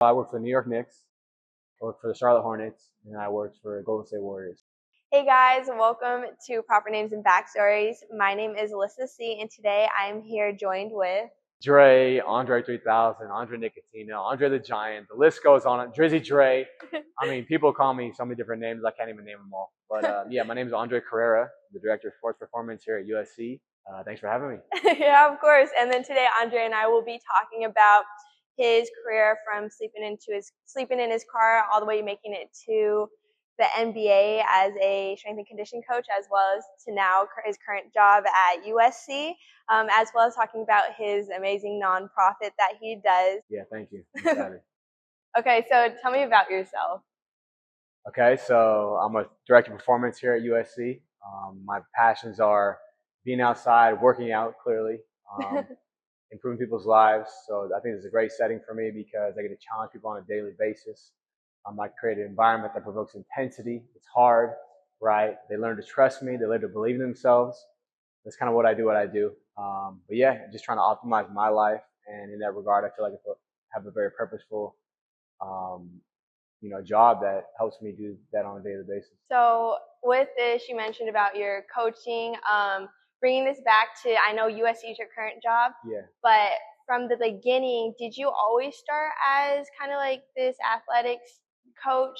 I work for the New York Knicks, I work for the Charlotte Hornets, and I work for Golden State Warriors. Hey guys, welcome to Proper Names and Backstories. My name is Elyssa, and today I'm here joined with Andre 3000, Andre Nicotino, Andre the Giant. The list goes on. Drizzy Dre. I mean, people call me so many different names. I can't even name them all. But yeah, my name is Andre Carrera, the Director of Sports Performance here at USC. Thanks for having me. Yeah, of course. And then today Andre and I will be talking about his career from sleeping in his car all the way making it to the NBA as a strength and conditioning coach, as well as to now his current job at USC, as well as talking about his amazing nonprofit that he does. Yeah, thank you. I'm excited. Okay, so tell me about yourself. Okay, so I'm a Director of Performance here at USC. My passions are being outside, working out, clearly, improving people's lives. So I think it's a great setting for me because I get to challenge people on a daily basis. I create an environment that provokes intensity. It's hard, right? They learn to trust me. They learn to believe in themselves. That's kind of what I do. But yeah, just trying to optimize my life. And in that regard, I feel like I have a very purposeful, job that helps me do that on a daily basis. So with this, you mentioned about your coaching, bringing this back to, I know USC is your current job. Yeah. But from the beginning, did you always start as kind of like this athletics coach,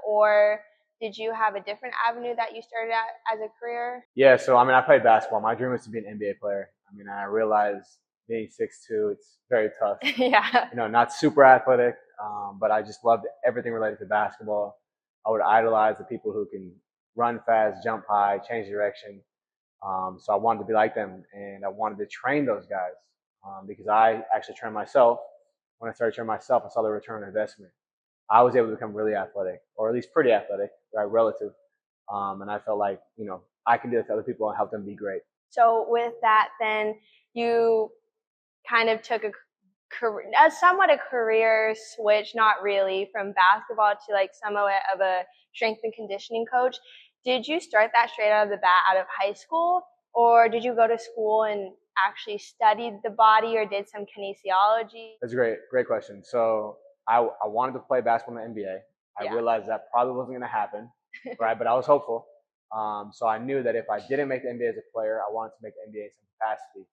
or did you have a different avenue that you started at as a career? Yeah, so I mean, I played basketball. My dream was to be an NBA player. I mean, I realized being 6'2", it's very tough. Yeah. Not super athletic, but I just loved everything related to basketball. I would idolize the people who can run fast, jump high, change direction. So I wanted to be like them, and I wanted to train those guys because I actually trained myself. When I started training myself, I saw the return on investment. I was able to become really athletic, or at least pretty athletic, right, relative. And I felt like, I can do it to other people and help them be great. So with that, then you kind of took somewhat a career switch, not really, from basketball to like somewhat of a strength and conditioning coach. Did you start that straight out of the bat out of high school, or did you go to school and actually studied the body or did some kinesiology? That's a great question. So I wanted to play basketball in the NBA. I realized that probably wasn't going to happen, right? But I was hopeful. So I knew that if I didn't make the NBA as a player, I wanted to make the NBA in some capacity.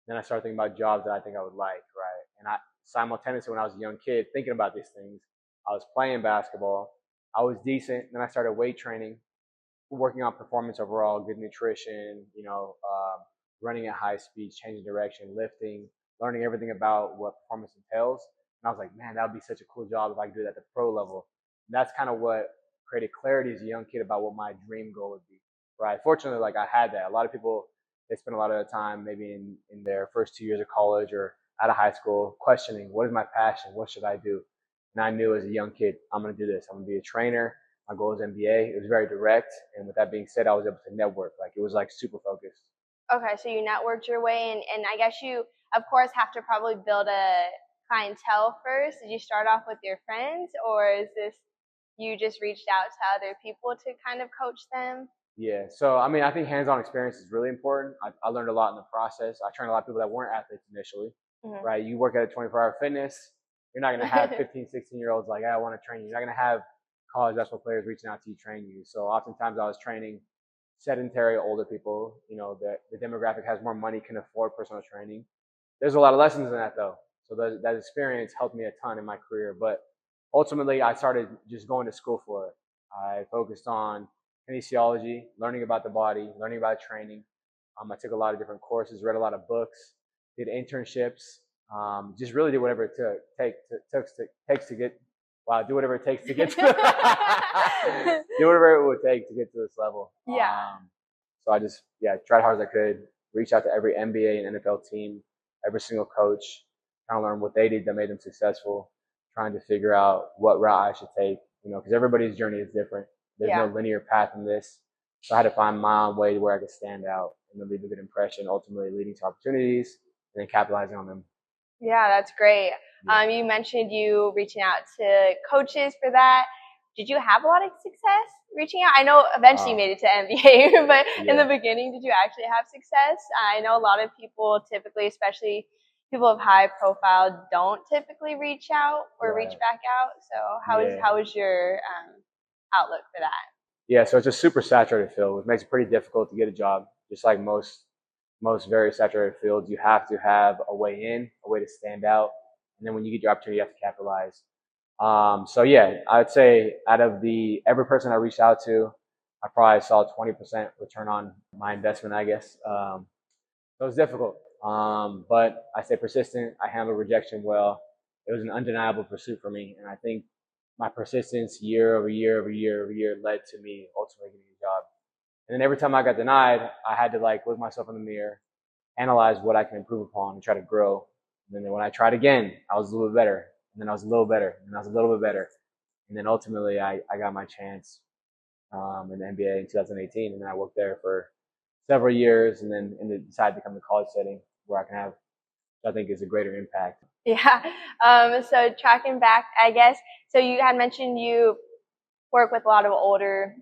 Then I started thinking about jobs that I think I would like, right? And simultaneously, when I was a young kid, thinking about these things, I was playing basketball. I was decent. Then I started weight training, working on performance overall, good nutrition, running at high speeds, changing direction, lifting, learning everything about what performance entails. And I was like, man, that would be such a cool job if I could do that at the pro level. And that's kind of what created clarity as a young kid about what my dream goal would be, right? Fortunately, like I had that. A lot of people, they spend a lot of their time maybe in their first 2 years of college or out of high school questioning, what is my passion? What should I do? And I knew as a young kid, I'm going to do this. I'm going to be a trainer. My goal is NBA. It was very direct. And with that being said, I was able to network. Like it was like super focused. Okay, so you networked your way, and I guess you, of course, have to probably build a clientele first. Did you start off with your friends, or is this you just reached out to other people to kind of coach them? Yeah, so I mean, I think hands-on experience is really important. I learned a lot in the process. I trained a lot of people that weren't athletes initially, right? You work at a 24-hour fitness. You're not going to have 15, 16-year-olds like, hey, I want to train you. You're not going to have college basketball players reaching out to you, train you. So oftentimes I was training sedentary older people, the demographic has more money, can afford personal training. There's a lot of lessons in that though. So that experience helped me a ton in my career. But ultimately I started just going to school for it. I focused on kinesiology, learning about the body, learning about training. I took a lot of different courses, read a lot of books, did internships, just really did whatever it takes to get. Wow, do whatever it takes to get to do whatever it would take to get to this level. Yeah. So I just tried hard as I could, reached out to every NBA and NFL team, every single coach, trying to learn what they did that made them successful, trying to figure out what route I should take, because everybody's journey is different. There's no linear path in this. So I had to find my own way where I could stand out and then leave a good impression, ultimately leading to opportunities and then capitalizing on them. Yeah, that's great. You mentioned you reaching out to coaches for that. Did you have a lot of success reaching out? I know eventually you made it to NBA, but in the beginning, did you actually have success? I know a lot of people typically, especially people of high profile don't typically reach out or reach Right. back out. So Yeah. how is your outlook for that? Yeah, so it's a super saturated field, which makes it pretty difficult to get a job. Just like most very saturated fields, you have to have a way in, a way to stand out, and then when you get your opportunity, you have to capitalize. So yeah, I'd say out of every person I reached out to, I probably saw 20% return on my investment, I guess. So it was difficult. But I stayed persistent. I handled rejection well. It was an undeniable pursuit for me. And I think my persistence year over year over year over year led to me ultimately getting a job. And then every time I got denied, I had to like look myself in the mirror, analyze what I can improve upon and try to grow. And then when I tried again, I was a little bit better. And then I was a little better. And I was a little bit better. And then ultimately I got my chance in the NBA in 2018. And then I worked there for several years and then decided to come to college setting where I can have, I think is a greater impact. Yeah. So tracking back, I guess, so you had mentioned you work with a lot of older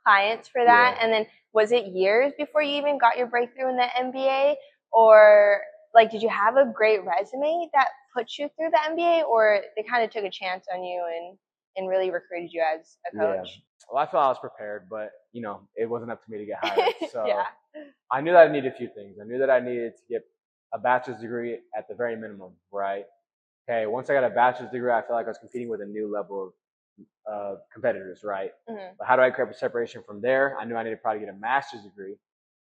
clients for that. Yeah. And then was it years before you even got your breakthrough in the NBA? Or like, did you have a great resume that put you through the NBA, or they kind of took a chance on you and really recruited you as a coach? Yeah. Well, I felt I was prepared, but you know, it wasn't up to me to get hired. So Yeah. I knew that I needed a few things. I knew that I needed to get a bachelor's degree at the very minimum, right? Okay, once I got a bachelor's degree, I felt like I was competing with a new level of competitors, right? Mm-hmm. But how do I create a separation from there? I knew I needed to probably get a master's degree.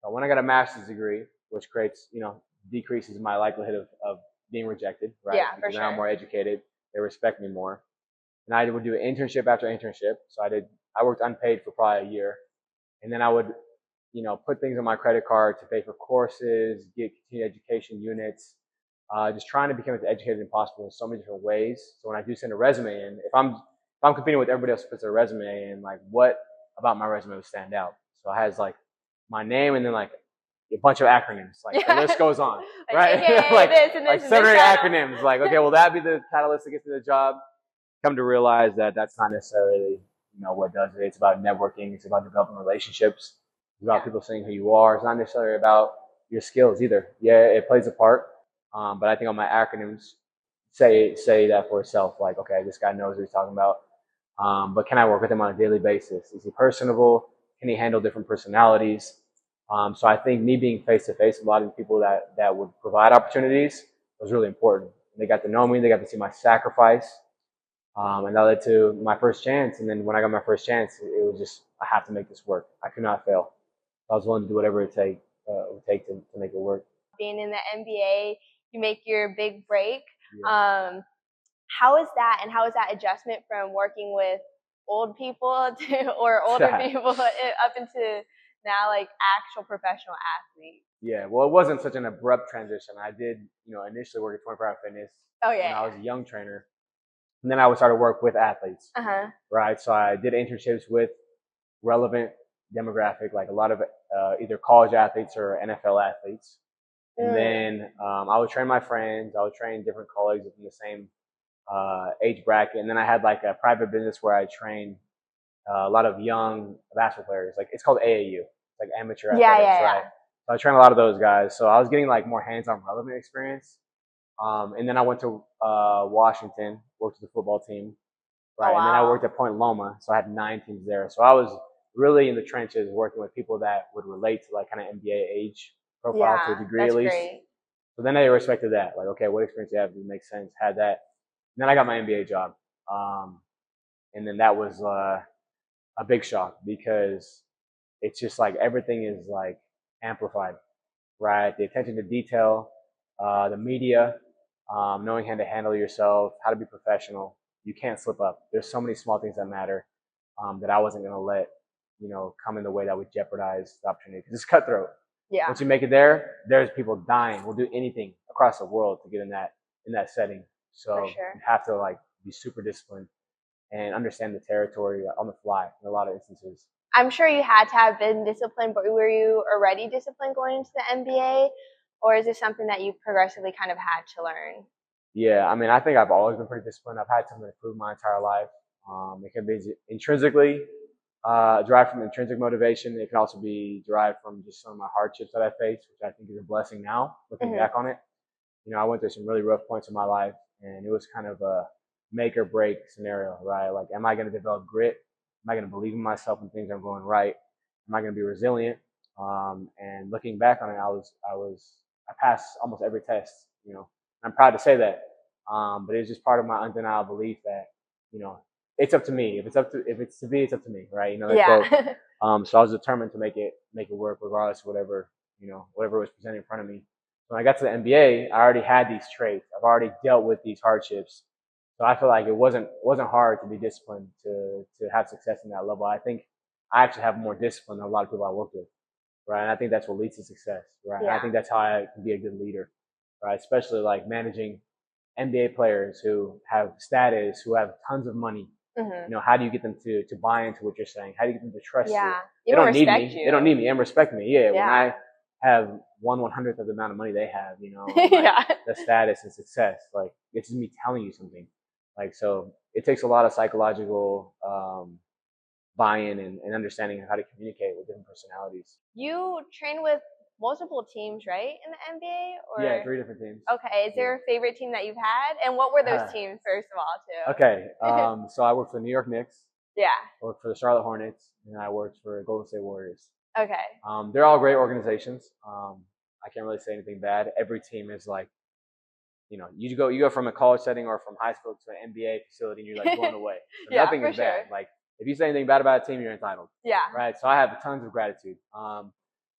So when I got a master's degree, which creates, you know, decreases my likelihood of being rejected, right? Yeah, because for now I'm sure. more educated, they respect me more. And I would do internship after internship. So I worked unpaid for probably a year. And then I would, you know, put things on my credit card to pay for courses, get continued education units, just trying to become as educated as possible in so many different ways. So when I do send a resume in, if I'm competing with everybody else who puts their resume in, like what about my resume would stand out? So it has like my name and then like a bunch of acronyms. Like the list goes on, right? Like this and this like 7 or 8 and acronyms. Like, okay, will that be the catalyst to get to the job? Come to realize that that's not necessarily, you know, what does it. It's about networking. It's about developing relationships. It's about people seeing who you are. It's not necessarily about your skills either. Yeah, it plays a part. But I think on my acronyms say that for itself. Like, okay, this guy knows what he's talking about. But can I work with him on a daily basis? Is he personable? Can he handle different personalities? So I think me being face to face with a lot of people that would provide opportunities was really important. They got to know me. They got to see my sacrifice. And that led to my first chance. And then when I got my first chance, it was just, I have to make this work. I could not fail. I was willing to do whatever it would take to make it work. Being in the NBA, you make your big break. Yeah. How is that, and how is that adjustment from working with old people or older people up into now like actual professional athletes? Yeah, well, it wasn't such an abrupt transition. I did, you know, initially work at 24 Hour Fitness when I was a young trainer. And then I would start to work with athletes, right? So I did internships with relevant demographic, like a lot of either college athletes or NFL athletes. And then I would train my friends. I would train different colleagues within the same age bracket. And then I had like a private business where I trained a lot of young basketball players. Like it's called AAU, it's like amateur athletics, right? So I trained a lot of those guys. So I was getting like more hands-on relevant experience. And then I went to Washington, worked with the football team, right? And then I worked at Point Loma, so I had 9 teams there. So I was really in the trenches working with people that would relate to like kind of NBA age profile to a degree at least. Great. So then they respected that. Like, okay, what experience do you have? Does it make sense? Had that. And then I got my NBA job. And then that was a big shock because it's just like everything is like amplified, right? The attention to detail, the media, knowing how to handle yourself, how to be professional. You can't slip up. There's so many small things that matter that I wasn't going to let, you know, come in the way that would jeopardize the opportunity. Because it's cutthroat. Yeah. Once you make it there, there's people dying. We'll do anything across the world to get in that setting. So you have to like be super disciplined and understand the territory on the fly in a lot of instances. I'm sure you had to have been disciplined, but were you already disciplined going into the NBA? Or is this something that you progressively kind of had to learn? Yeah, I mean, I think I've always been pretty disciplined. I've had something to prove my entire life. It can be intrinsically derived from intrinsic motivation. It can also be derived from just some of my hardships that I faced, which I think is a blessing now, looking back on it. I went through some really rough points in my life, and it was kind of a make or break scenario, right? Like, am I going to develop grit? Am I going to believe in myself when things aren't going right? Am I going to be resilient? And looking back on it, I passed almost every test. I'm proud to say that. But it's just part of my undeniable belief that, it's up to me. If it's to be, it's up to me, right? That quote. So I was determined to make it work regardless of whatever was presented in front of me. When I got to the NBA, I already had these traits. I've already dealt with these hardships. So I feel like it wasn't hard to be disciplined to have success in that level. I think I actually have more discipline than a lot of people I work with, right? And I think that's what leads to success, right? Yeah. And I think that's how I can be a good leader, right? Especially like managing NBA players who have status, who have tons of money. Mm-hmm. How do you get them to buy into what you're saying? How do you get them to trust you? They don't need me. They don't need me and respect me. Yeah. When I have 1/100th of the amount of money they have, the status and success, like it's just me telling you something. Like, so it takes a lot of psychological buy-in and understanding of how to communicate with different personalities. You train with multiple teams, right, in the NBA? Or? Yeah, 3 different teams. Okay. Is there a favorite team that you've had? And what were those teams, first of all, too? Okay. So I worked for the New York Knicks. Yeah. I worked for the Charlotte Hornets, and I worked for Golden State Warriors. Okay. They're all great organizations. I can't really say anything bad. Every team is like, you go from a college setting or from high school to an NBA facility, and you're like blown away. So nothing is bad. Like, if you say anything bad about a team, you're entitled. Yeah. Right. So I have tons of gratitude.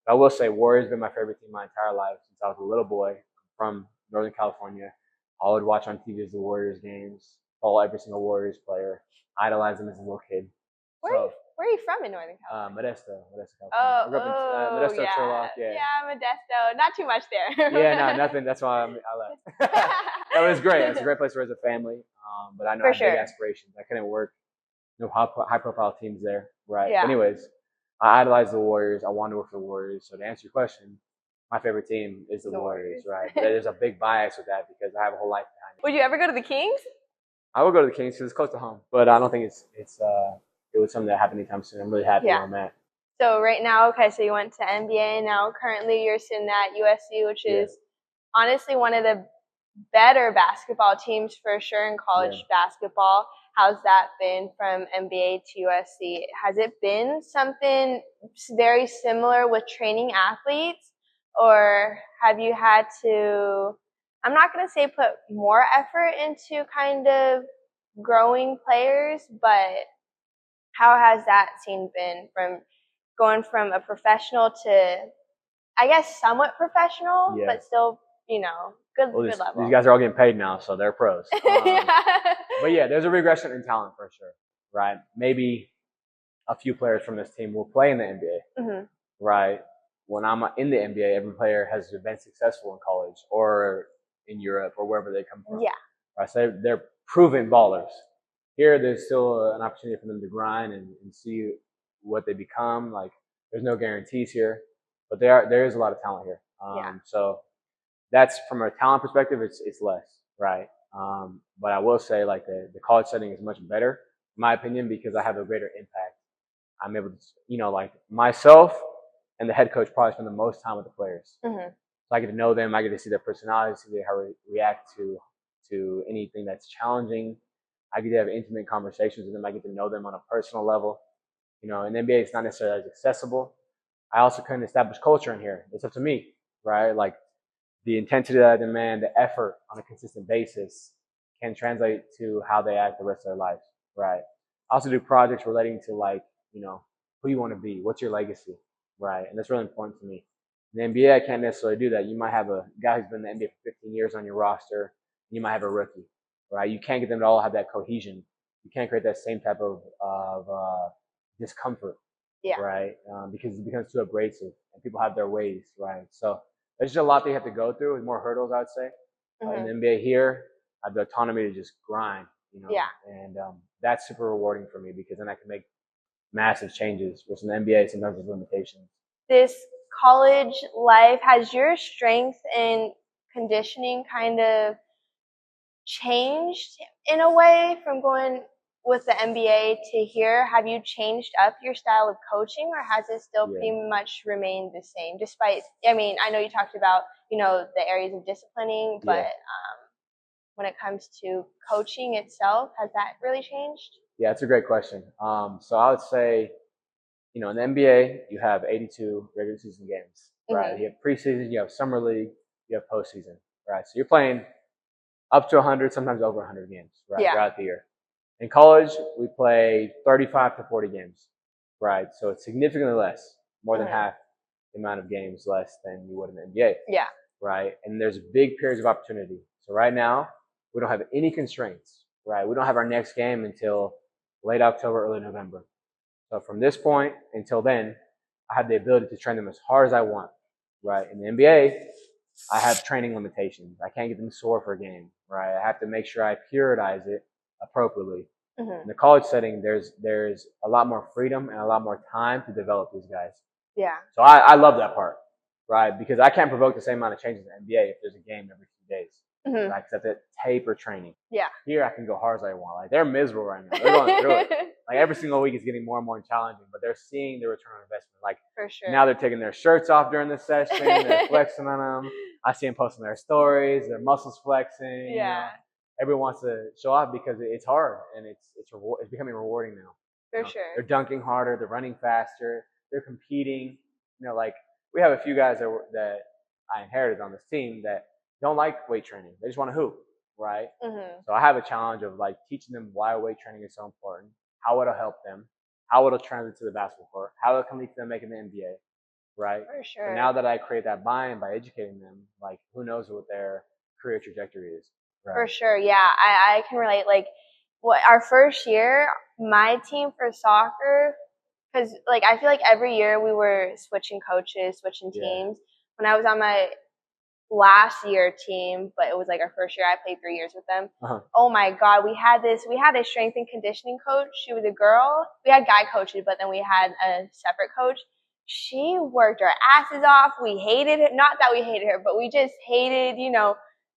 I will say Warriors have been my favorite team my entire life since I was a little boy from Northern California. I would watch on TV the Warriors games, follow every single Warriors player, idolize them as a little kid. Where are you from in Northern California? Modesto, California. I grew up in Modesto, Charlotte. Yeah, Modesto. Not too much there. Nothing. That's why I left. It was great. It's a great place to raise a family. But I know I had big aspirations. I couldn't work high-profile teams there, right? Yeah. Anyways, I idolize the Warriors. I want to work for the Warriors. So to answer your question, my favorite team is the Warriors, right? But there's a big bias with that because I have a whole life behind it. Would you ever go to the Kings? I would go to the Kings because it's close to home, but I don't think it was something that happened anytime soon. I'm really happy where I'm at. So right now, so you went to NBA. Now currently you're sitting at USC, which is honestly one of the better basketball teams for sure in college basketball. How's that been from NBA to USC? Has it been something very similar with training athletes, or have you had to, I'm not going to say put more effort into kind of growing players, but how has that scene been from going from a professional to, I guess, somewhat professional, but still, good level. These guys are all getting paid now, so they're pros. But yeah, there's a regression in talent for sure, right? Maybe a few players from this team will play in the NBA, right? When I'm in the NBA, every player has been successful in college or in Europe or wherever they come from. Yeah. Right? So they're proven ballers. Here, there's still an opportunity for them to grind and see what they become. Like, there's no guarantees here, but there is a lot of talent here. So that's from a talent perspective, it's less, right? But I will say, like, the college setting is much better, in my opinion, because I have a greater impact. I'm able to, like, myself and the head coach probably spend the most time with the players. So I get to know them. I get to see their personalities, see how they react to anything that's challenging. I get to have intimate conversations with them. I get to know them on a personal level. In the NBA, it's not necessarily as accessible. I also couldn't establish culture in here. It's up to me, right? Like, the intensity that I demand, the effort on a consistent basis can translate to how they act the rest of their lives, right? I also do projects relating to, like, who you want to be, what's your legacy, right? And that's really important to me. In the NBA, I can't necessarily do that. You might have a guy who's been in the NBA for 15 years on your roster. You might have a rookie, right? You can't get them to all have that cohesion. You can't create that same type of discomfort, right? Because it becomes too abrasive and people have their ways, right? So there's just a lot they have to go through with more hurdles, I would say. In the NBA here, I have the autonomy to just grind, and that's super rewarding for me because then I can make massive changes, which in the NBA sometimes there's limitations. This college life, has your strength and conditioning kind of changed in a way from going with the NBA to here, have you changed up your style of coaching, or has it still Yeah. pretty much remained the same? Despite, I mean, I know you talked about, you know, the areas of disciplining, but Yeah. when it comes to coaching itself, has that really changed? Yeah, it's a great question. So I would say, you know, in the NBA, you have 82 regular season games, right? Mm-hmm. You have preseason, you have summer league, you have postseason, right? So you're playing up to 100, sometimes over 100 games, right, Yeah. throughout the year. In college, we play 35 to 40 games, right? So it's significantly less, more than half the amount of games less than you would in the NBA. Yeah. Right? And there's big periods of opportunity. So right now, we don't have any constraints, right? We don't have our next game until late October, early November. So from this point until then, I have the ability to train them as hard as I want, right? In the NBA, I have training limitations. I can't get them sore for a game, right? I have to make sure I periodize it appropriately. Mm-hmm. In the college setting, there's a lot more freedom and a lot more time to develop these guys. Yeah. So I love that part, right? Because I can't provoke the same amount of changes in the NBA if there's a game every few days, Mm-hmm. right? Except at tape or training. Yeah. Here I can go hard as I want. Like they're miserable right now. They're going through it. Like every single week is getting more and more challenging, but they're seeing the return on investment. Like for sure. Now they're taking their shirts off during the session. They're flexing on them. I see them posting their stories. Their muscles flexing. Yeah. You know? Everyone wants to show off because it's hard and it's becoming rewarding now. For sure. They're dunking harder. They're running faster. They're competing. You know, like we have a few guys that I inherited on this team that don't like weight training. They just want to hoop, right? Mm-hmm. So I have a challenge of like teaching them why weight training is so important, how it'll help them, how it'll translate to the basketball court, how it can lead to them making the NBA, right? For sure. So now that I create that buy-in by educating them, like who knows what their career trajectory is. Right? For sure, yeah, I can relate. Like, what our first year, my team for soccer, because like I feel like every year we were switching coaches, switching teams. When I was on my last year team, but it was like our first year, I played 3 years with them. Oh my God, we had a strength and conditioning coach. She was a girl. We had guy coaches, but then we had a separate coach. She worked our asses off. We hated it. Not that we hated her, but we just hated, you know,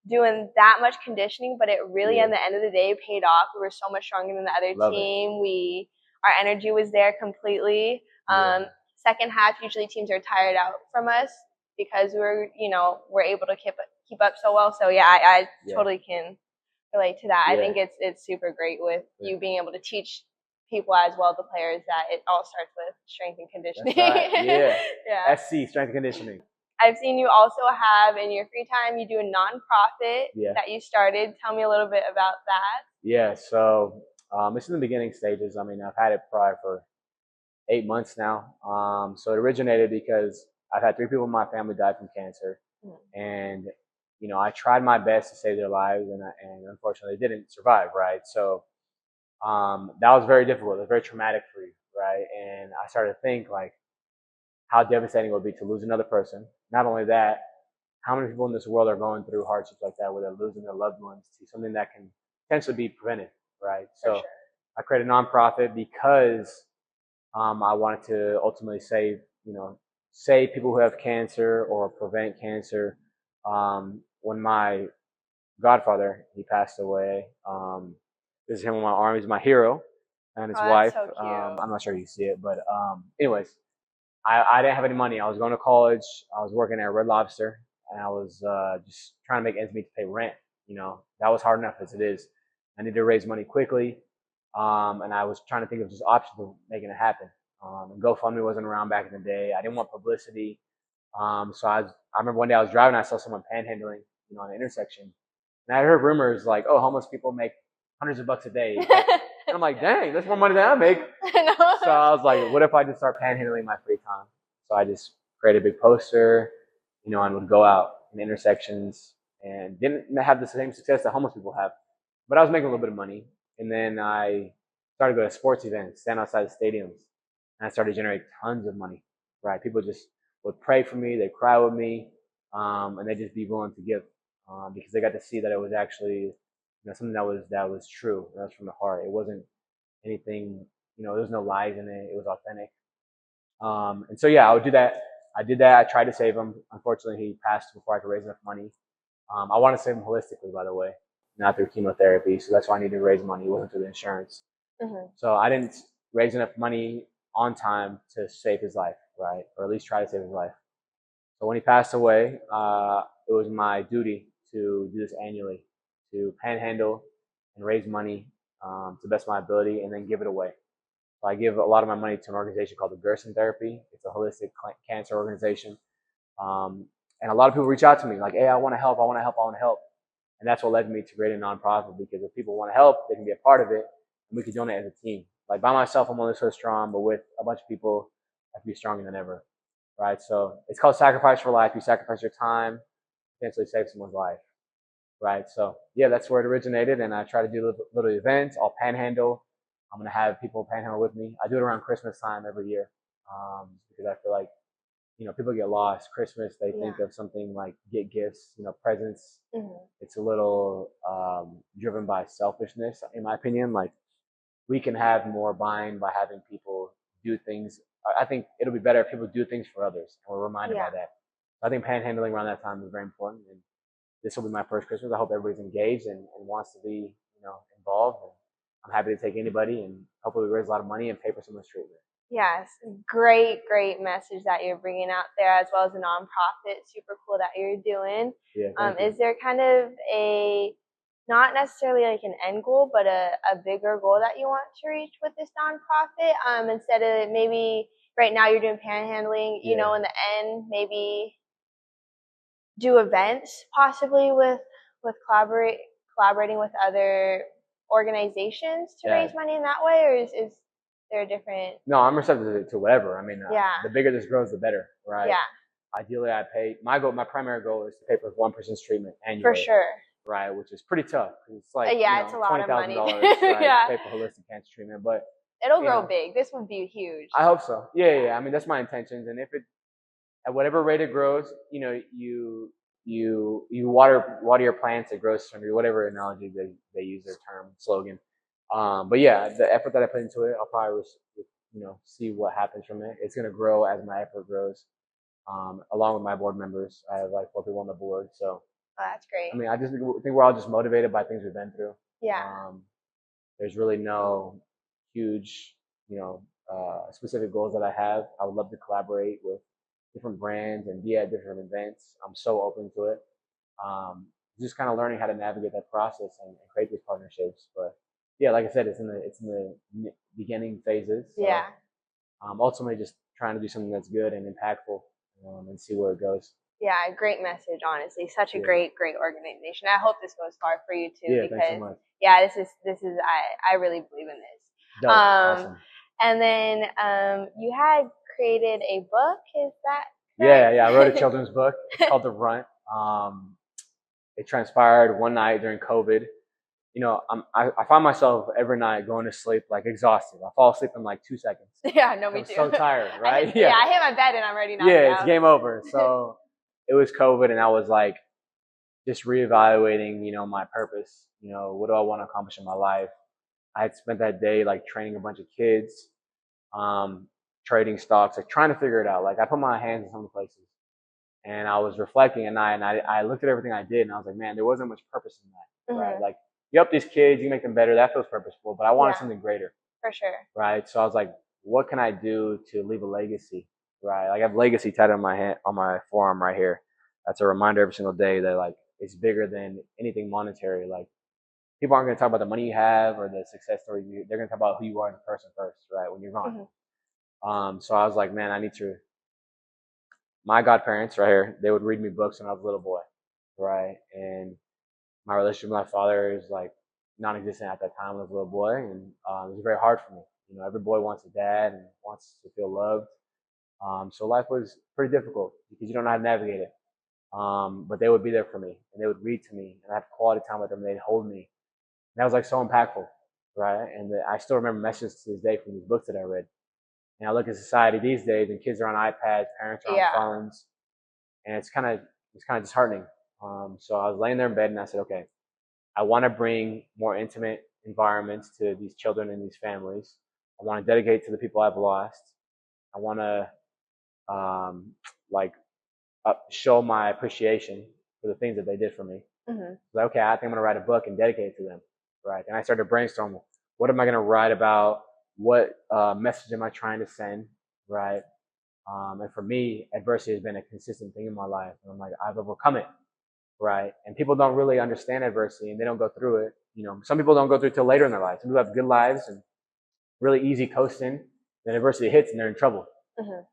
doing that much conditioning. But it really, at the end of the day, paid off. We were so much stronger than the other team. Our energy was there completely. Second half, usually teams are tired out from us because we're able to keep up so well. So yeah, I totally can relate to that. I think it's super great with you being able to teach people as well, the players, that it all starts with strength and conditioning. That's right. Yeah. SC, strength and conditioning. I've seen you also have in your free time, you do a nonprofit that you started. Tell me a little bit about that. Yeah, so it's in the beginning stages. I mean, I've had it probably for 8 months now. So it originated because I've had 3 people in my family die from cancer, and you know I tried my best to save their lives, and unfortunately they didn't survive. Right, so that was very difficult. It was very traumatic for you, right? And I started to think like how devastating it would be to lose another person. Not only that, how many people in this world are going through hardships like that, where they're losing their loved ones to something that can potentially be prevented, right? So I created a nonprofit because I wanted to ultimately save people who have cancer or prevent cancer. When my godfather, he passed away, this is him on my arm. He's my hero, and his wife. So cute. I'm not sure you see it, but anyways, I didn't have any money. I was going to college. I was working at Red Lobster, and I was just trying to make ends meet to pay rent. You know, that was hard enough as it is. I needed to raise money quickly, and I was trying to think of just options of making it happen. And GoFundMe wasn't around back in the day. I didn't want publicity. So I remember one day I was driving, I saw someone panhandling, on an intersection. And I heard rumors like, oh, homeless people make hundreds of bucks a day. And I'm like, dang, that's more money than I make. So I was like, what if I just start panhandling in my free time? So I just created a big poster, and would go out in intersections and didn't have the same success that homeless people have. But I was making a little bit of money. And then I started going to sports events, stand outside the stadiums. And I started generating tons of money, right? People just would pray for me, they'd cry with me, and they'd just be willing to give because they got to see that it was actually something that was true. That was from the heart. It wasn't anything, there was no lies in it. It was authentic. And so yeah, I would do that. I did that. I tried to save him. Unfortunately, he passed before I could raise enough money. I want to save him holistically, by the way, not through chemotherapy. So that's why I needed to raise money. It wasn't through the insurance. So I didn't raise enough money on time to save his life, right? Or at least try to save his life. So when he passed away, it was my duty to do this annually, to panhandle and raise money to the best of my ability and then give it away. So I give a lot of my money to an organization called the Gerson Therapy. It's a holistic cancer organization. And a lot of people reach out to me like, hey, I want to help, I want to help, I want to help. And that's what led me to create a nonprofit, because if people want to help, they can be a part of it and we can donate as a team. Like by myself, I'm only so strong, but with a bunch of people, I can be stronger than ever. Right? So it's called Sacrifice for Life. You sacrifice your time, potentially save someone's life. Right? So yeah, that's where it originated. And I try to do little events. I'll panhandle. I'm going to have people panhandle with me. I do it around Christmas time every year. Because I feel like, people get lost. Christmas, they think of something like get gifts, presents. It's a little driven by selfishness, in my opinion. Like we can have more buying by having people do things. I think it'll be better if people do things for others, and we're reminded by that. I think panhandling around that time is very important. And this will be my first Christmas. I hope everybody's engaged and wants to be, involved. And I'm happy to take anybody, and hopefully we raise a lot of money and pay for someone's treatment. Yes, great message that you're bringing out there, as well as a nonprofit. Super cool that you're doing. Yeah, is there kind of not necessarily like an end goal, but a bigger goal that you want to reach with this nonprofit? Instead of maybe right now you're doing panhandling, in the end, maybe do events possibly with collaborating with other organizations to raise money in that way, or is there a different? No, I'm receptive to whatever. I mean, the bigger this grows, the better, right? Yeah. Ideally, I pay my primary goal is to pay for one person's treatment annually. For sure. Right, which is pretty tough. It's like it's a lot of money. $20,000 to pay for holistic cancer treatment, but it'll grow big. This would be huge. I hope so. Yeah. I mean, that's my intentions, and if it at whatever rate it grows, you water your plants, it grows from you. Whatever analogy they use, their term slogan. But yeah, the effort that I put into it, I'll probably see what happens from it. It's gonna grow as my effort grows. Along with my board members, I have like 4 people on the board, so. Oh, that's great. I mean, I just think we're all just motivated by things we've been through. Yeah. There's really no huge, specific goals that I have. I would love to collaborate with different brands and be at different events. I'm so open to it. Just kind of learning how to navigate that process and create these partnerships. But yeah, like I said, it's in the beginning phases. So, ultimately, just trying to do something that's good and impactful, and see where it goes. Yeah, great message, honestly. Such a great organization. I hope this goes far for you too, because thanks so much. This is I really believe in this. Awesome. And then you had created a book, is that correct? Yeah, I wrote a children's book. It's called The Runt. It transpired one night during COVID. I find myself every night going to sleep like exhausted. I fall asleep in like 2 seconds. Yeah, no, me too. I'm so tired, right? I hit my bed and I'm ready now. Yeah, it's game over. So it was COVID, and I was like just reevaluating, my purpose. What do I want to accomplish in my life? I had spent that day like training a bunch of kids, trading stocks, like trying to figure it out. Like I put my hands in some places, and I was reflecting at night, and I looked at everything I did, and I was like, man, there wasn't much purpose in that, right? Like you help these kids, you make them better. That feels purposeful, but I wanted something greater. For sure. Right. So I was like, what can I do to leave a legacy? Right. Like I have legacy tattooed on my hand, on my forearm right here. That's a reminder every single day that like it's bigger than anything monetary. Like people aren't going to talk about the money you have or the success story. They're going to talk about who you are as a person first, right? When you're gone. So I was like, man, I need to. My godparents right here, they would read me books when I was a little boy, right? And my relationship with my father is like non-existent at that time when I was a little boy, and it was very hard for me. Every boy wants a dad and wants to feel loved. So life was pretty difficult because you don't know how to navigate it. But they would be there for me, and they would read to me, and I had quality time with them. They'd hold me, and that was like so impactful, right? And I still remember messages to this day from these books that I read. And I look at society these days, and kids are on iPads, parents are on phones, and it's kind of disheartening. So I was laying there in bed, and I said, okay, I want to bring more intimate environments to these children and these families. I want to dedicate to the people I've lost. I want to show my appreciation for the things that they did for me. Like, okay, I think I'm going to write a book and dedicate it to them, right? And I started to brainstorm, What am I going to write about? What message am I trying to send, right? And for me, adversity has been a consistent thing in my life. And I'm like, I've overcome it, right? And people don't really understand adversity and they don't go through it. You know, some people don't go through it till later in their lives. Some people have good lives and really easy coasting. Then adversity hits and they're in trouble,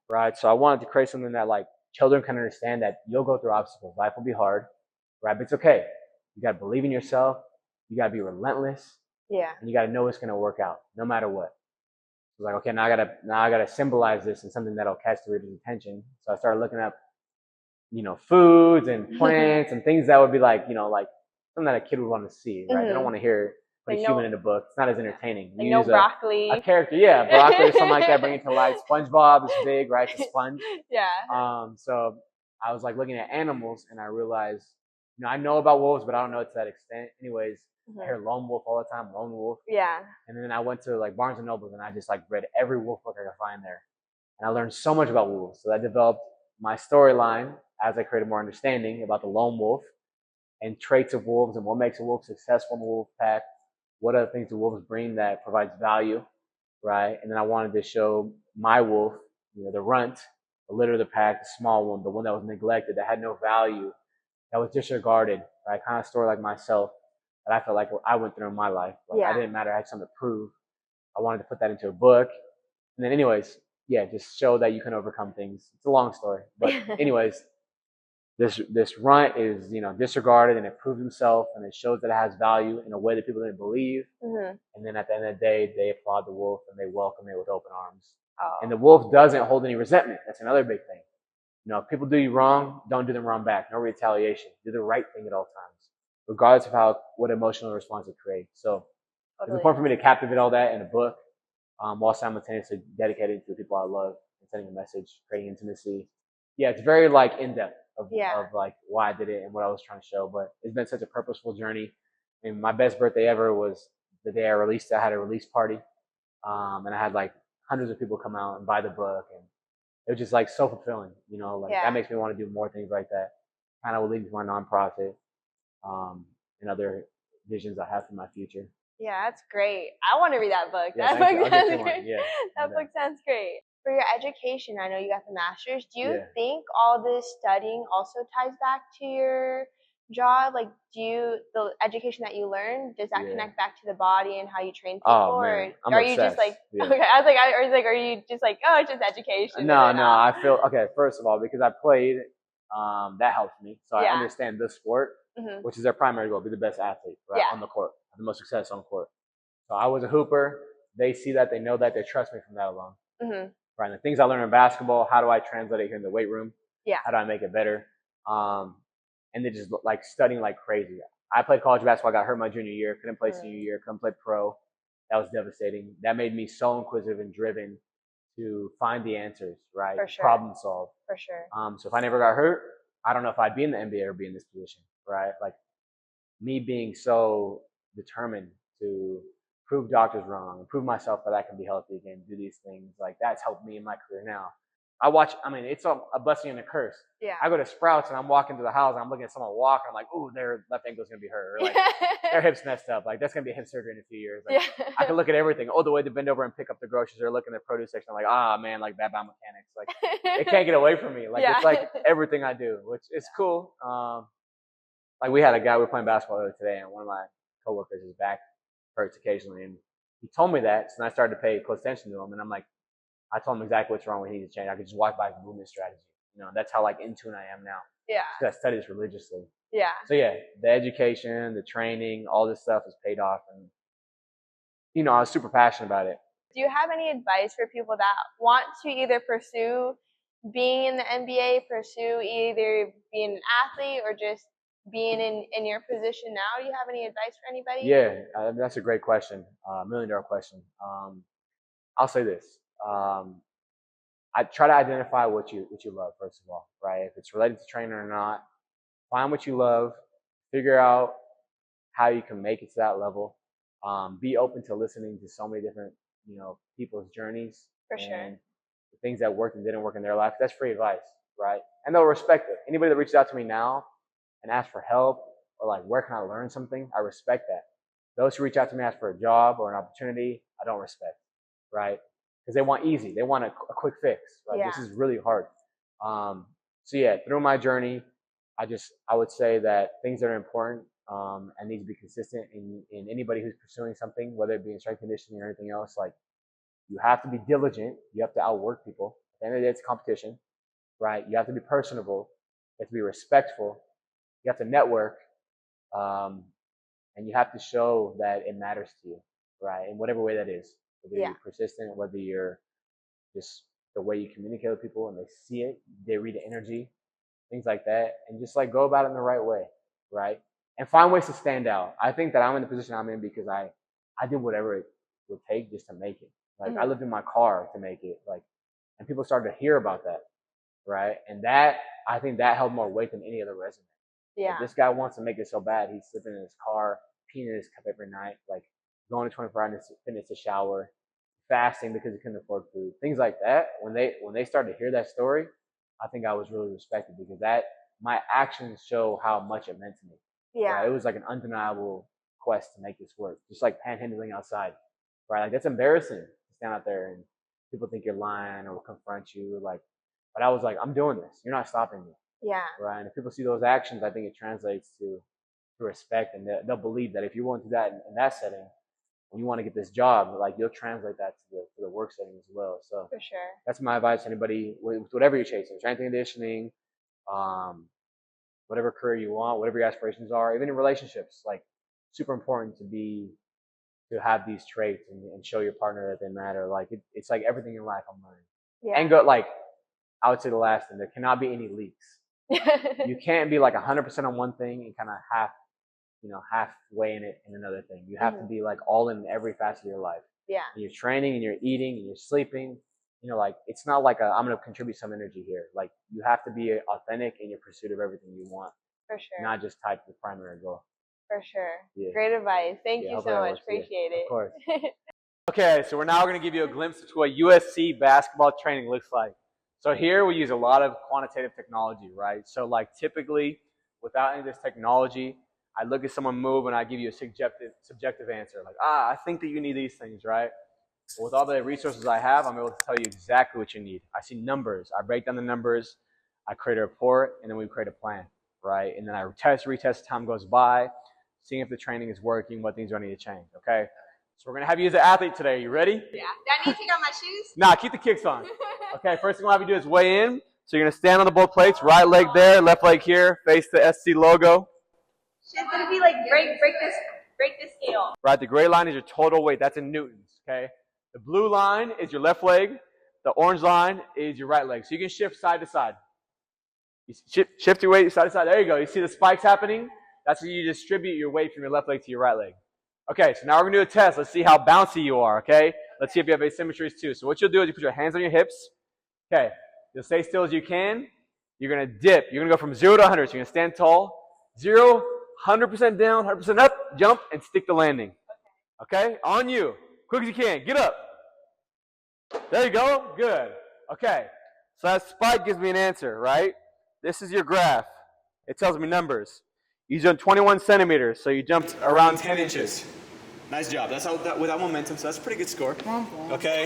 right? So I wanted to create something that like children can understand that you'll go through obstacles. Life will be hard, right? But it's okay. You got to believe in yourself. You got to be relentless. Yeah. And you got to know it's going to work out no matter what. So like, okay, now I gotta symbolize this in something that'll catch the reader's attention. So I started looking up, you know, foods and plants and things that would be like, you know, like something that a kid would want to see, right? They don't want to hear put a human in a book. It's not as entertaining. Like no broccoli. A character, yeah, broccoli or something like that, bring it to life. SpongeBob is big, right? It's a sponge. Yeah. So I was like looking at animals and I realized, you know, I know about wolves, but I don't know it to that extent. Anyways, I hear lone wolf all the time, lone wolf. Yeah. And then I went to like Barnes and Nobles and I just like read every wolf book I could find there. And I learned so much about wolves. So I developed my storyline as I created more understanding about the lone wolf and traits of wolves and what makes a wolf successful in the wolf pack. What other things do wolves bring that provides value, right? And then I wanted to show my wolf, you know, the runt, the litter of the pack, the small one, the one that was neglected, that had no value, that was disregarded, right? Kind of story like myself that I felt like I went through in my life. Like I didn't matter. I had something to prove. I wanted to put that into a book. And then anyways, yeah, just show that you can overcome things. It's a long story. But anyways, this runt is, you know, disregarded and it proved himself and it shows that it has value in a way that people didn't believe. And then at the end of the day, they applaud the wolf and they welcome it with open arms. And the wolf doesn't hold any resentment. That's another big thing. You know, if people do you wrong, don't do them wrong back. No retaliation. Do the right thing at all times, regardless of what emotional response it creates. So it's important for me to captivate all that in a book, while simultaneously dedicated to the people I love and sending a message, creating intimacy. Yeah, it's very like in depth of like why I did it and what I was trying to show. But it's been such a purposeful journey. And my best birthday ever was the day I released it. I had a release party, and I had like hundreds of people come out and buy the book, and it was just like so fulfilling. You know, like that makes me want to do more things like that. Kind of will lead me to my nonprofit, and other visions I have for my future. Yeah, that's great. I want to read that book. Yeah, that book sounds great. Yeah, that book sounds great. For your education, I know you got the master's. Do you think all this studying also ties back to your job? Like, the education that you learned, does that connect back to the body and how you train people? Oh, man. Or are you just like, okay, I was like, are you just like, oh, it's just education? No, I feel, okay, first of all, because I played, that helps me. So I understand this sport, which is their primary goal, be the best athlete, right, on the court, have the most success on court. So I was a hooper. They see that, they know that, they trust me from that alone. Right, and the things I learned in basketball, how do I translate it here in the weight room? How do I make it better? And then just like studying like crazy. I played college basketball, got hurt my junior year, couldn't play senior year, couldn't play pro. That was devastating. That made me so inquisitive and driven to find the answers, right? For sure. Problem solve. For sure. So if I never got hurt, I don't know if I'd be in the NBA or be in this position, right? Like me being so determined to prove doctors wrong and prove myself that I can be healthy again, do these things, like that's helped me in my career now. It's a blessing and a curse. Yeah. I go to Sprouts and I'm walking to the house and I'm looking at someone walk and I'm like, ooh, their left ankle's going to be hurt. Or like, their hip's messed up. Like, that's going to be a hip surgery in a few years. Like, I can look at everything. Oh, the way to bend over and pick up the groceries or look in the produce section. I'm like, man, like bad biomechanics. Like, it can't get away from me. Like, it's like everything I do, which is cool. Like, we had a guy, we were playing basketball earlier today, and one of my coworkers is back hurts occasionally. And he told me that. So then I started to pay close attention to him. And I'm like, I told him exactly what's wrong, what he needs to change. I could just watch by his movement strategy. You know, that's how like in tune I am now. Yeah. Because I study this religiously. Yeah. So yeah, the education, the training, all this stuff has paid off, and you know, I was super passionate about it. Do you have any advice for people that want to either pursue being in the NBA, pursue either being an athlete or just being in your position now? Do you have any advice for anybody? Yeah, that's a great question. $1 million question. I'll say this. I try to identify what you love, first of all, right? If it's related to training or not, find what you love, figure out how you can make it to that level. Be open to listening to so many different, you know, people's journeys. For sure. The things that worked and didn't work in their life. That's free advice, right? And they'll respect it. Anybody that reaches out to me now and asks for help or like, where can I learn something? I respect that. Those who reach out to me ask for a job or an opportunity, I don't respect, right? Because they want easy. They want a quick fix, right? Yeah. This is really hard. So yeah, through my journey, I would say that things that are important and need to be consistent in anybody who's pursuing something, whether it be in strength conditioning or anything else, like you have to be diligent. You have to outwork people. At the end of the day, it's competition, right? You have to be personable. You have to be respectful. You have to network. And you have to show that it matters to you, right? In whatever way that is. Whether you're persistent, whether you're just the way you communicate with people and they see it, they read the energy, things like that. And just like go about it in the right way, right? And find ways to stand out. I think that I'm in the position I'm in because I did whatever it would take just to make it. Like I lived in my car to make it. Like, and people started to hear about that, right? And that, I think that held more weight than any other resume. Yeah. Like, this guy wants to make it so bad. He's sleeping in his car, peeing in his cup every night, like going to 24 minutes to shower, fasting because he couldn't afford food, things like that. When they started to hear that story, I think I was really respected because my actions show how much it meant to me. Yeah. Right? It was like an undeniable quest to make this work, just like panhandling outside, right? Like that's embarrassing to stand out there and people think you're lying or confront you, like. But I was like, I'm doing this. You're not stopping me. Yeah. Right. And if people see those actions, I think it translates to respect, and they'll believe that if you're willing to do that in that setting, when you want to get this job, like you'll translate that to the work setting as well. So for sure, that's my advice to anybody with whatever you're chasing, strength and conditioning, whatever career you want, whatever your aspirations are, even in relationships, like super important to have these traits and show your partner that they matter. Like it's like everything in life I'm learning. Yeah. And go like I would say the last thing, there cannot be any leaks. You can't be like 100% on one thing and kind of halfway in it in another thing. You have to be like all in every facet of your life. Yeah. And you're training and you're eating and you're sleeping. You know, like it's not like I'm going to contribute some energy here. Like you have to be authentic in your pursuit of everything you want. For sure. Not just tied to the primary goal. For sure. Yeah. Great advice. Thank you so much. Appreciate it. Of course. Okay, so we're now going to give you a glimpse into what USC basketball training looks like. So here we use a lot of quantitative technology, right? So like typically, without any of this technology, I look at someone move and I give you a subjective answer. Like, I think that you need these things, right? But with all the resources I have, I'm able to tell you exactly what you need. I see numbers. I break down the numbers. I create a report, and then we create a plan, right? And then I retest as time goes by, seeing if the training is working, what things do I need to change, okay? So we're going to have you as an athlete today. You ready? Yeah. Do I need to take off my shoes? Nah, keep the kicks on. Okay, first thing we'll have you do is weigh in. So you're going to stand on the both plates, right leg there, left leg here, face the SC logo. It's going to be like break this scale. Right, the gray line is your total weight. That's in newtons, okay? The blue line is your left leg. The orange line is your right leg. So you can shift side to side. You shift your weight side to side. There you go. You see the spikes happening? That's where you distribute your weight from your left leg to your right leg. Okay, so now we're going to do a test. Let's see how bouncy you are, okay? Let's see if you have asymmetries too. So what you'll do is you put your hands on your hips. Okay, you'll stay still as you can. You're going to dip. You're going to go from 0 to 100. So you're going to stand tall. 0, 100% down, 100% up, jump, and stick the landing. Okay, on you. Quick as you can. Get up. There you go. Good. Okay, so that spike gives me an answer, right? This is your graph. It tells me numbers. You jumped 21 centimeters, so you jumped around 10 inches. Nice job. That's how without momentum, so that's a pretty good score. Okay.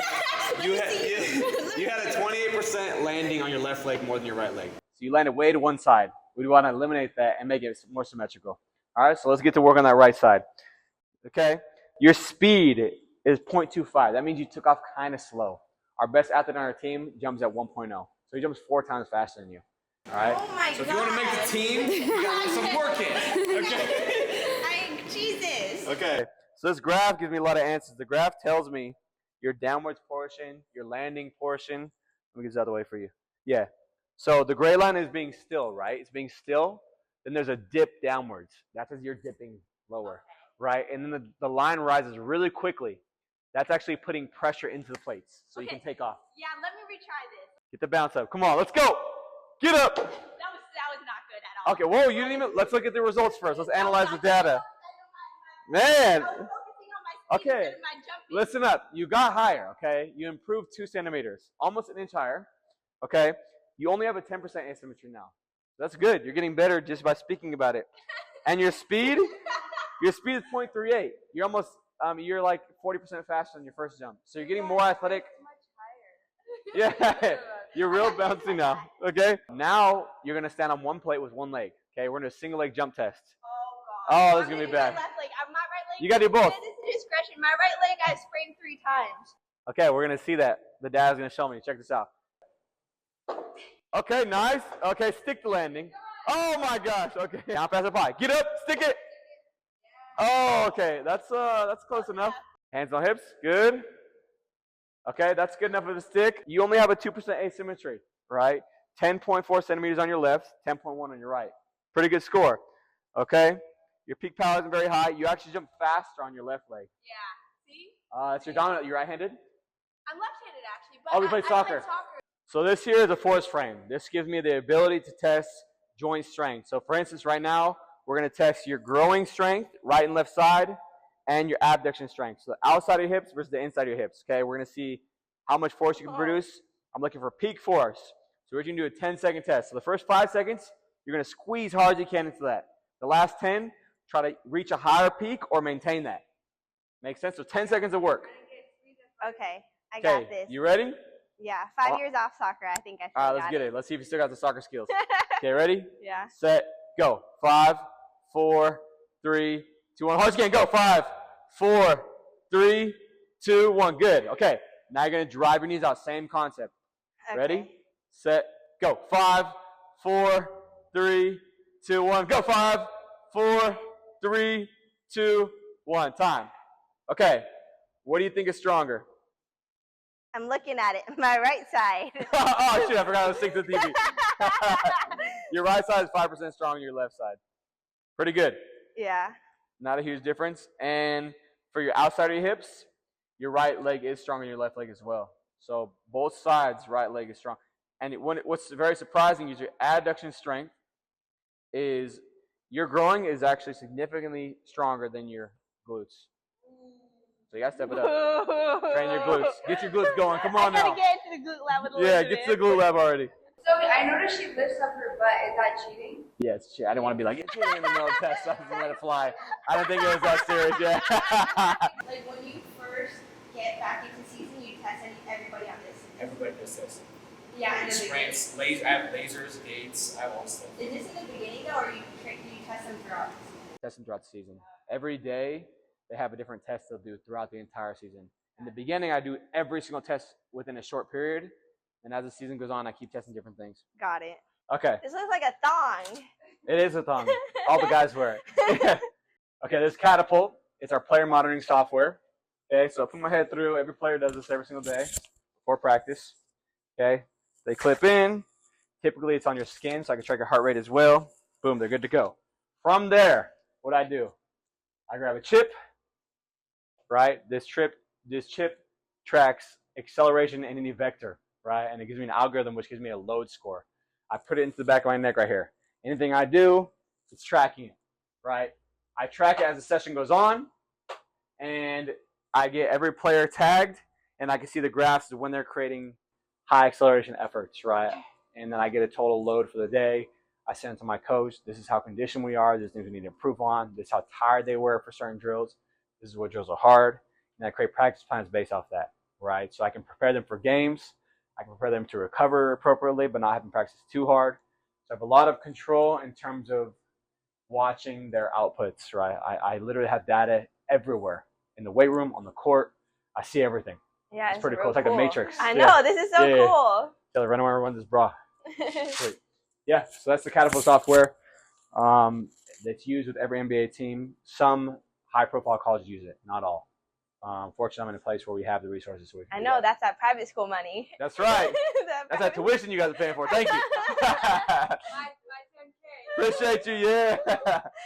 You had a 28% landing on your left leg more than your right leg. So you landed way to one side. We want to eliminate that and make it more symmetrical. All right, so let's get to work on that right side. Okay. Your speed is 0.25. That means you took off kind of slow. Our best athlete on our team jumps at 1.0. So he jumps 4 times faster than you. All right. Oh my God. So if you want to make the team, you got to put some work in. Okay. Jesus. Okay. So this graph gives me a lot of answers. The graph tells me your downwards portion, your landing portion. Let me get this out of the way for you. Yeah. So the gray line is being still, right? It's being still. Then there's a dip downwards. That's as you're dipping lower, right? And then the line rises really quickly. That's actually putting pressure into the plates, so you can take off. Yeah, let me retry this. Get the bounce up. Come on, let's go. Get up. That was not good at all. Okay, whoa, you didn't even. Let's look at the results first. Let's analyze the data. Man. Okay, listen up. You got higher, okay? You improved 2 centimeters, almost an inch higher, okay? You only have a 10% asymmetry now. That's good. You're getting better just by speaking about it. And your speed, Your speed is 0.38. You're almost, you're like 40% faster on your first jump. So you're getting more athletic. Yeah, you're real bouncy now. Okay. Now you're gonna stand on one plate with one leg. Okay, we're gonna do a single leg jump test. Oh, this is gonna be bad. My left leg. My right leg. You gotta do both. This is discretion. My right leg I sprained 3 times. Okay, we're gonna see that. The dad's gonna show me. Check this out. Okay, nice. Okay, stick the landing. Oh my gosh. Okay, now pass it by. Get up, stick it. Oh, okay. That's close enough. Hands on hips. Good. Okay, that's good enough of a stick. You only have a 2% asymmetry, right? 10.4 centimeters on your left, 10.1 on your right. Pretty good score. Okay. Your peak power isn't very high. You actually jump faster on your left leg. Yeah. See? That's your dominant. You right-handed? I'm left-handed actually, but we played soccer. So this here is a force frame. This gives me the ability to test joint strength. So for instance, right now, we're going to test your growing strength, right and left side, and your abduction strength. So the outside of your hips versus the inside of your hips. Okay, we're going to see how much force you can produce. I'm looking for peak force. So we're going to do a 10-second test. So the first 5 seconds, you're going to squeeze hard as you can into that. The last 10, try to reach a higher peak or maintain that. Make sense? So 10 seconds of work. Okay, I got this. You ready? Yeah, 5 years off soccer, I think I still All right, let's get it. Let's see if you still got the soccer skills. Okay, ready? Yeah. Set, go. 5, 4, 3, 2, 1. Hard as you can. Go. 5, 4, 3, 2, 1. Good. Okay. Now you're going to drive your knees out. Same concept. Okay. Ready? Set, go. 5, 4, 3, 2, 1. Go. 5, 4, 3, 2, 1. Time. Okay. What do you think is stronger? I'm looking at it. My right side. Oh, shit. I forgot to stick to the TV. Your right side is 5% stronger than your left side. Pretty good. Yeah. Not a huge difference. And for your outside of your hips, your right leg is stronger than your left leg as well. So both sides, right leg is strong. And what's very surprising is your adduction strength is, your growing is actually significantly stronger than your glutes. So you got to step it up. Train your glutes. Get your glutes going. Come on now. I got to get into the glute lab with a Yeah, get to the glute lab already. So I noticed she lifts up her butt. Is that cheating? Yeah, it's cheating. I didn't want to be like, it's cheating in the middle of the test, so I just let it fly. I didn't think it was that serious, yeah. Like when you first get back into season, you test everybody on this. Everybody does this. Yeah, and sprints, I have lasers, gates, I have all stuff. Is this in the beginning though, or do you test them throughout? Test them throughout the season. Every day, they have a different test they'll do throughout the entire season. In the beginning, I do every single test within a short period. And as the season goes on, I keep testing different things. Got it. Okay. This looks like a thong. It is a thong. All the guys wear it. Okay, this Catapult. It's our player monitoring software. Okay, so I put my head through. Every player does this every single day before practice. Okay, they clip in. Typically, it's on your skin, so I can track your heart rate as well. Boom, they're good to go. From there, what I do, I grab a chip. Right, this chip tracks acceleration in any vector. Right, and it gives me an algorithm which gives me a load score. I put it into the back of my neck right here. Anything I do, it's tracking it. Right, I track it as the session goes on, and I get every player tagged, and I can see the graphs of when they're creating high acceleration efforts. Right, and then I get a total load for the day. I send it to my coach. This is how conditioned we are. This is things we need to improve on. This is how tired they were for certain drills. This is what drills are hard. And I create practice plans based off that, right? So I can prepare them for games. I can prepare them to recover appropriately, but not have them practice too hard. So I have a lot of control in terms of watching their outputs, right? I literally have data everywhere. In the weight room, on the court. I see everything. Yeah, it's pretty cool. It's like a matrix. I know, this is so cool. Tell the runner runs his bra. Sweet. Yeah, so that's the Catapult software that's used with every NBA team. Some high-profile colleges use it, not all. Fortunately, I'm in a place where we have the resources. So we can I know, that's that private school money. That's right. That's that tuition you guys are paying for. Thank you. My 10K. Appreciate you, yeah.